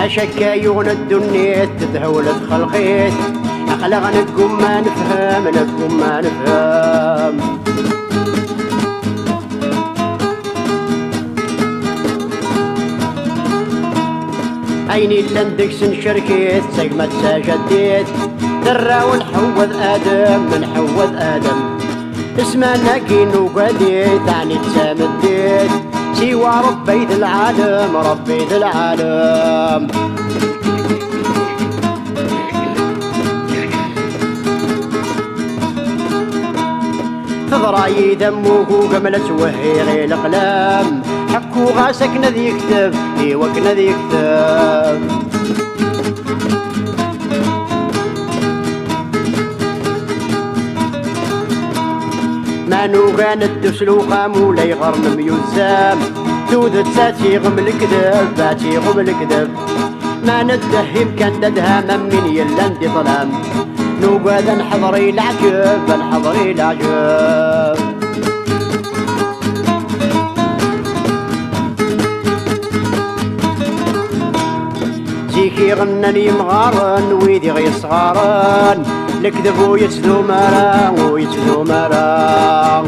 أشكايون الدنيا تدهول خلقيت أخلق نقوم ما نفهم نقوم ما نفهم. عيني لندكس شركيت سقمت ساجديت درا ونحوذ آدم نحوذ آدم اسمع ناكين وقديت عني تسامديت سوى ربي ذي العالم ربي ذي العالم. تضراي دموك وقملت وهي غير الأقلام حكو غاسك نذي يكتب ايوك نذي يكتب. ما نوغان الدسلو قامو لا يغرنم يزام تودت ساتي غم الكذب باتي غم الكذب. ما ندهم كان ندها من يلا ندي ظلام نوغاد نحضري العجب نحضري العجب. زيكي غنني مغارن ويدي غي صغارن نكذب ويتذو مرا ويتذو مرا.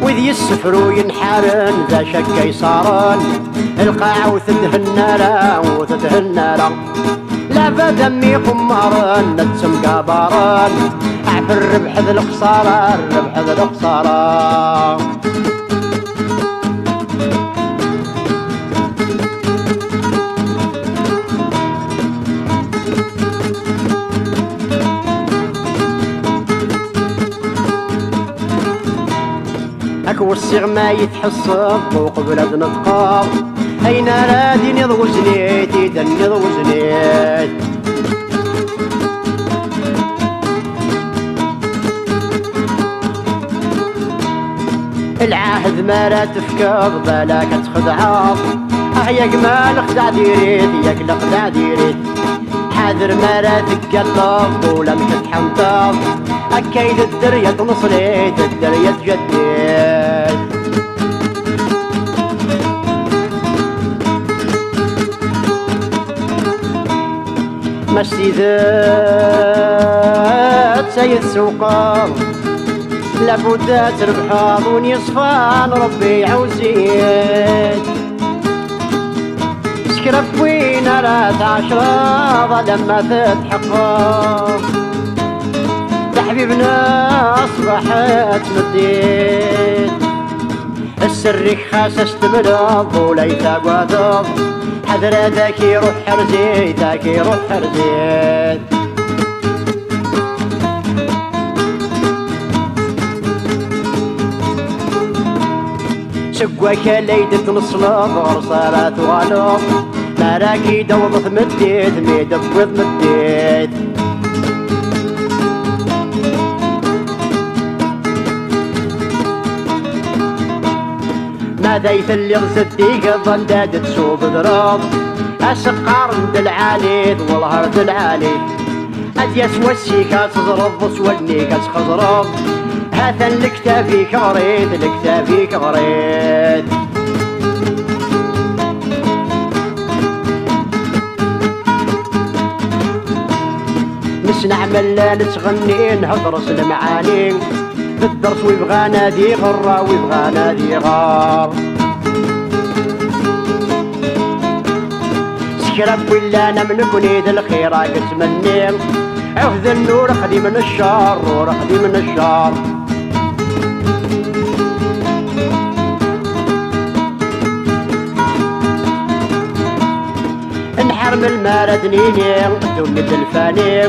وذي السفر ينحارن ذا شك يصارن القاع وتدهنالا وتدهنالا لا فدمي قمارن نتسم قابارن اعف الربح ذا الخسارة الربح ذا الخسارة. اكو الصيغ ما يتحصل فوق بلاد نطقار اين رادي نضو زنيت اذا نضو زنيت. العهد ما لا تفكض بلاك تخدعاض يا قمال خدع ديريت ياك لخدع ديريت حاذر ما لا تقلب ولا تتحنطب أكيد الدرية تنصريت الدرية تجديت. مشتي ذات سيد سوقا لابد تربحا ظوني صفان ربي عوزيت. سكرف وين رات عشرة لما تتحقق حبيبنا أصبحت مديت. السرك خاسس تمرض وليت قاضب حذر ذاك يروح حرزيت ذاك يروح حرزيت. سقوك ليدة نصلب غرصارات وغلب مراكي دوضت مديت ميدبوض مديت. ماذا يثلي غزتي قضن داد تسوب ضرب السقار ند العالي والهر ند العالي أديس وسيكا تضرب وسولني كتخضرب هذا الكتافي كغريت الكتافي كغريت. نسنعمل لا نتغني نهضرس المعاني بالدرس ويبغى نادي غرا ويبغى نادي غار. سكرب ولا انا من كنيد الخير قتمني عفذ النور خدي من الشار ورخدي من الشار. نحرم المارد نيني دنيا الفاني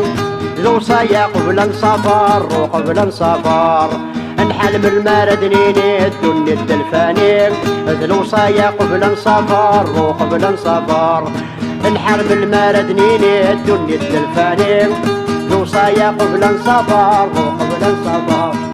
ذو صايا قبل نسافر وقبل نسافر. نحلم المارد نيني الدنيا الدلفاني ذو صايا قبل نسافر وقبل نسافر. نحرم المارد نيني الدنيا الدلفاني ذو صايا قبل نسافر وقبل نسافر.